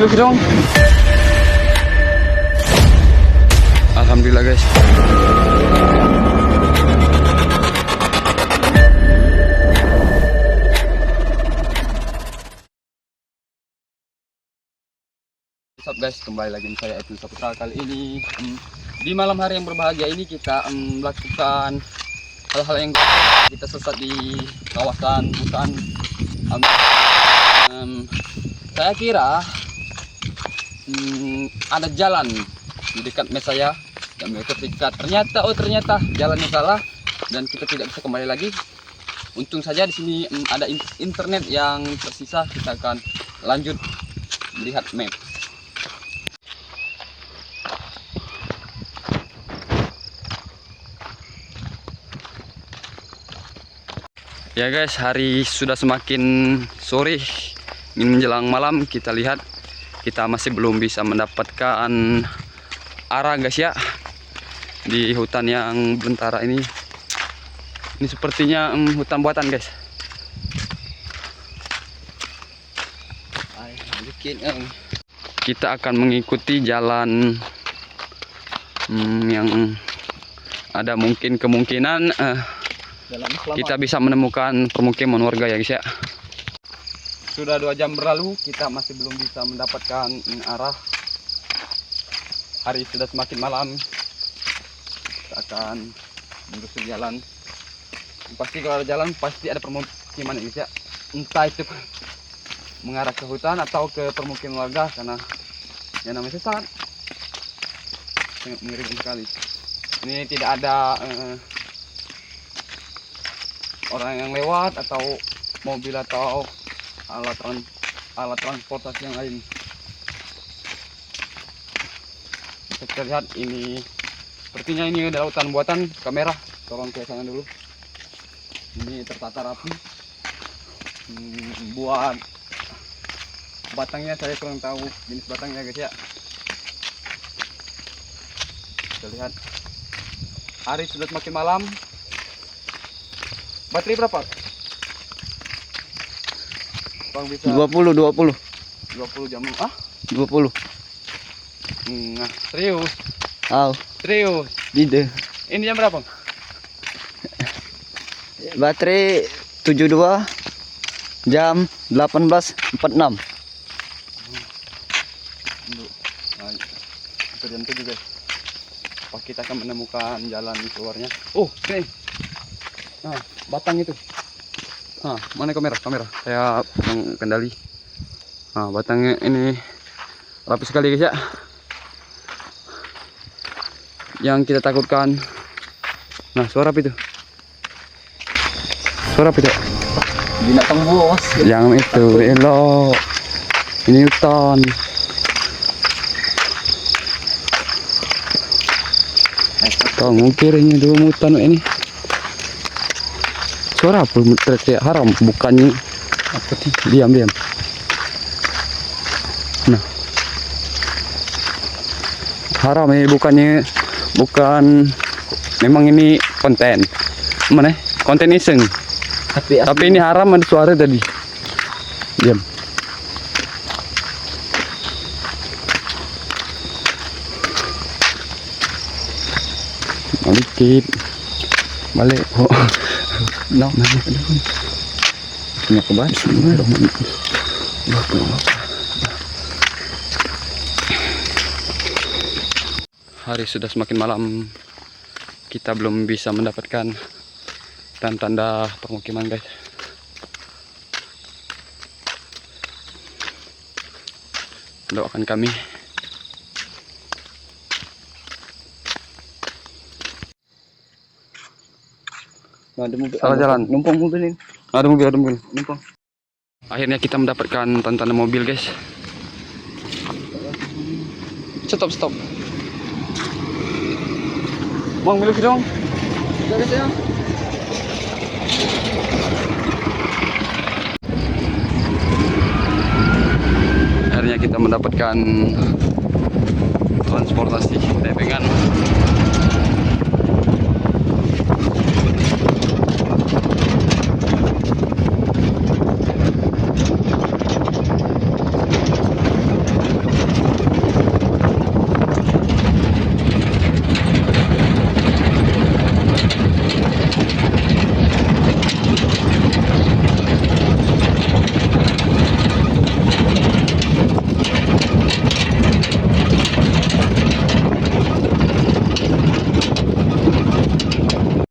milih dong. Alhamdulillah guys. What's up guys, kembali lagi dengan saya Edwin Saputra. Kali ini di malam hari yang berbahagia ini kita melakukan hal-hal yang kita sesat di kawasan hutan. Saya kira ada jalan di dekat mes saya yang ketika ternyata jalannya salah dan kita tidak bisa kembali lagi. Untung saja di sini ada internet yang tersisa. Kita akan lanjut melihat map. Ya guys, hari sudah semakin sore, ingin menjelang malam. Kita lihat kita masih belum bisa mendapatkan arah guys ya, di hutan yang belantara ini. Ini sepertinya hutan buatan guys. Kita akan mengikuti jalan yang ada mungkin kemungkinan kita bisa menemukan permukiman warga ya guys ya. Sudah 2 jam berlalu, kita masih belum bisa mendapatkan arah. Hari sudah semakin malam. Kita akan menelusuri jalan. Pasti kalau ada jalan pasti ada permukiman ya guys ya. Entah itu mengarah ke hutan atau ke permukiman warga, karena yang namanya sesat sangat mengerikan sekali. Ini tidak ada orang yang lewat atau mobil atau alat transportasi yang lain. Kita lihat ini, sepertinya ini adalah hutan buatan. Kamera tolong ke sana dulu. Ini tertata rapi. Buat batangnya saya kurang tahu jenis batangnya guys ya. Kita lihat hari sudah semakin malam. Baterai berapa? Bang bisa 20 jam. 20. Nah, serius. Serius. Gitu. Ini jam berapa? Baterai 72 jam 18.46. Itu jam 7 guys. Apa kita akan menemukan jalan keluarnya? Oh, ini. Nah, batang itu. Nah, mana kamera? Saya kendali. Nah, batangnya ini rapi sekali guys ya. Yang kita takutkan. Nah, suara apa itu? Binatang buas. Yang itu elok. Ini hutan. Tahu mungkin dulu hutan ini. Suara apa? Teriak haram bukannya apa sih? Diam. Nah, haram ini bukan memang ini konten mana? Konten iseng. Tapi ini haram, ada suara tadi. Diam. Balik. Oh. No, punya kebahan. Hari sudah semakin malam. Kita belum bisa mendapatkan tanda permukiman guys. Doakan kami. Nah, ada mobil. Salah jalan. Numpang mobil ini. Ada mobil. Numpang. Akhirnya kita mendapatkan tanda mobil guys. Stop. Bang, milih dong. Guys ya. Akhirnya kita mendapatkan transportasi. Saya pegang.